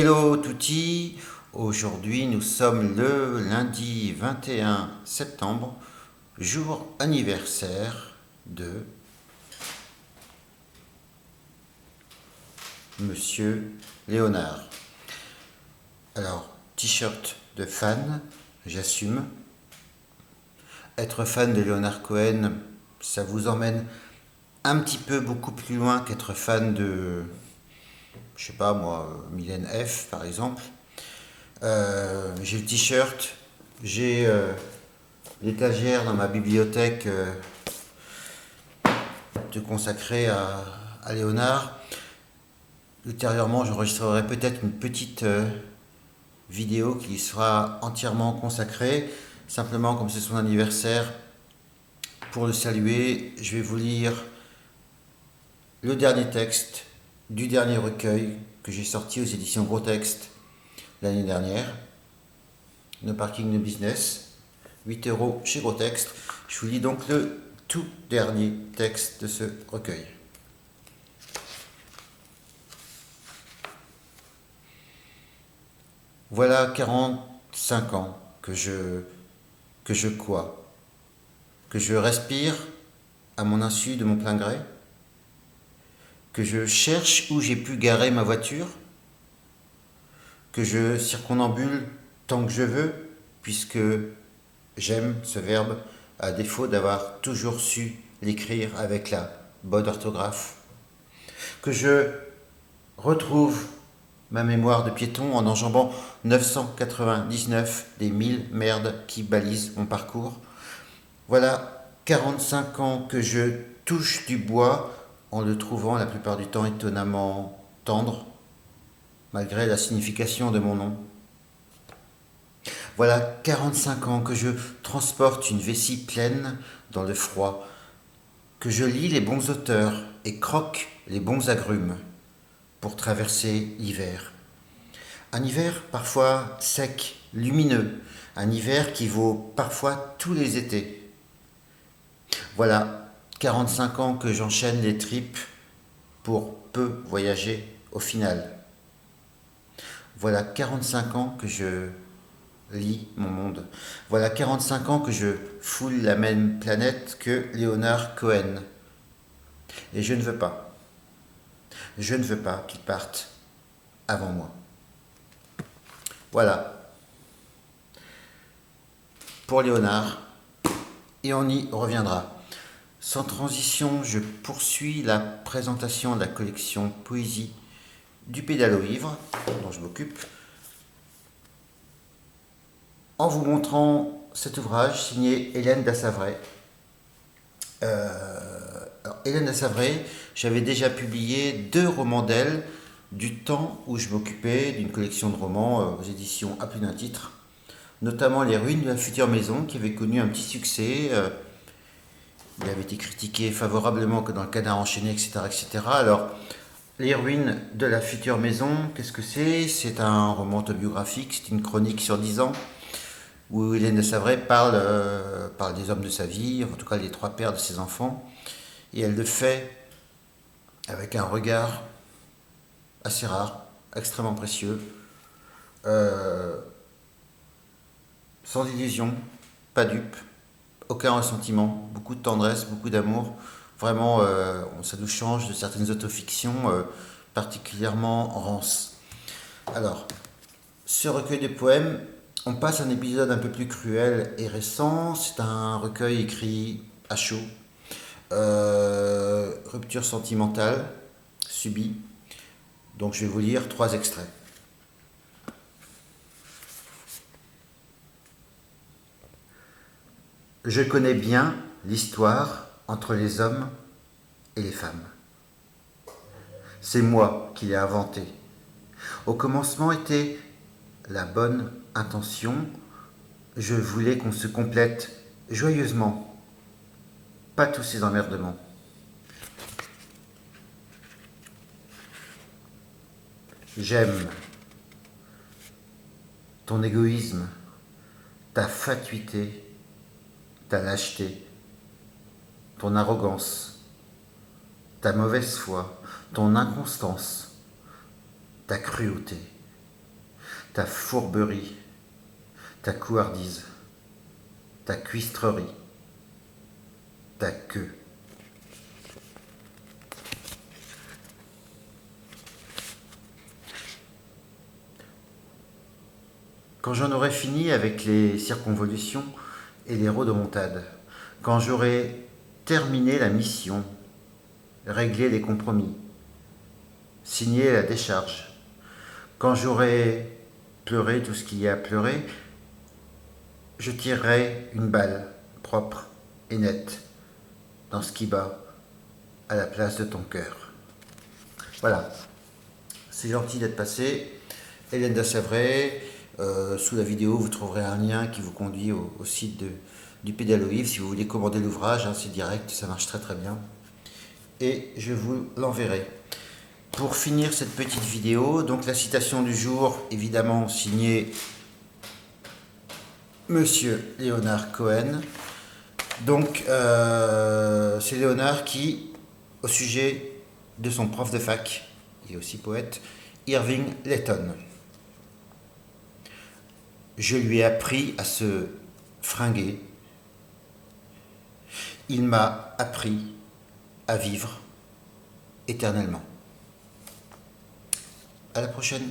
Hello Touti, aujourd'hui nous sommes le lundi 21 septembre, jour anniversaire de Monsieur Léonard. Alors, t-shirt de fan, j'assume. Être fan de Leonard Cohen, ça vous emmène un petit peu beaucoup plus loin qu'être fan de, je sais pas moi, Mylène F par exemple. J'ai le t-shirt, j'ai l'étagère dans ma bibliothèque de consacrer à Léonard. Ultérieurement, j'enregistrerai peut-être une petite vidéo qui sera entièrement consacrée. Simplement, comme c'est son anniversaire, pour le saluer, je vais vous lire le dernier texte du dernier recueil que j'ai sorti aux éditions Gros Texte l'année dernière. No Parking No Business, 8 € chez Gros Texte. Je vous lis donc le tout dernier texte de ce recueil. Voilà 45 ans que je quoi, que je respire à mon insu de mon plein gré, que je cherche où j'ai pu garer ma voiture, que je circonambule tant que je veux, puisque j'aime ce verbe, à défaut d'avoir toujours su l'écrire avec la bonne orthographe, que je retrouve ma mémoire de piéton en enjambant 999 des 1000 merdes qui balisent mon parcours. Voilà 45 ans que je touche du bois en le trouvant la plupart du temps étonnamment tendre, malgré la signification de mon nom. Voilà 45 ans que je transporte une vessie pleine dans le froid, que je lis les bons auteurs et croque les bons agrumes pour traverser l'hiver. Un hiver parfois sec, lumineux, un hiver qui vaut parfois tous les étés. Voilà 45 ans que j'enchaîne les tripes pour peu voyager au final. Voilà 45 ans que je lis mon monde. Voilà 45 ans que je foule la même planète que Léonard Cohen. Et je ne veux pas qu'il parte avant moi. Voilà pour Léonard, et on y reviendra. Sans transition, je poursuis la présentation de la collection Poésie du Pédalo Ivre, dont je m'occupe, en vous montrant cet ouvrage signé Hélène Dassavray. Hélène Dassavray, j'avais déjà publié 2 romans d'elle du temps où je m'occupais d'une collection de romans aux éditions à plus d'un titre, notamment Les Ruines de la future maison, qui avait connu un petit succès. Il avait été critiqué favorablement que dans le Canard enchaîné, etc., etc. Alors, Les Ruines de la future maison, qu'est-ce que c'est? C'est un roman autobiographique, c'est une chronique sur 10 ans, où Hélène Dassavray parle des hommes de sa vie, en tout cas les 3 pères de ses enfants, et elle le fait avec un regard assez rare, extrêmement précieux, sans illusion, pas dupe, aucun ressentiment, beaucoup de tendresse, beaucoup d'amour. Vraiment, ça nous change de certaines autofictions particulièrement rances. Alors, ce recueil de poèmes, on passe à un épisode un peu plus cruel et récent. C'est un recueil écrit à chaud. Rupture sentimentale subie. Donc je vais vous lire 3 extraits. Je connais bien l'histoire entre les hommes et les femmes. C'est moi qui l'ai inventée. Au commencement était la bonne intention. Je voulais qu'on se complète joyeusement. Pas tous ces emmerdements. J'aime ton égoïsme, ta fatuité, ta lâcheté, ton arrogance, ta mauvaise foi, ton inconstance, ta cruauté. ta fourberie, ta couardise, ta cuistrerie, ta queue. Quand j'en aurai fini avec les circonvolutions et les rodomontades, quand j'aurai terminé la mission, réglé les compromis, signé la décharge, quand j'aurai pleuré tout ce qu'il y a à pleurer, je tirerai une balle propre et nette dans ce qui bat à la place de ton cœur. Voilà, c'est gentil d'être passé. Hélène Dassavray, sous la vidéo vous trouverez un lien qui vous conduit au site du Pédalo-Yves. Si vous voulez commander l'ouvrage, hein, c'est direct, ça marche très très bien. Et je vous l'enverrai. Pour finir cette petite vidéo, donc la citation du jour, évidemment signée Monsieur Léonard Cohen. Donc c'est Léonard qui, au sujet de son prof de fac, et aussi poète, Irving Layton. Je lui ai appris à se fringuer. Il m'a appris à vivre éternellement. À la prochaine.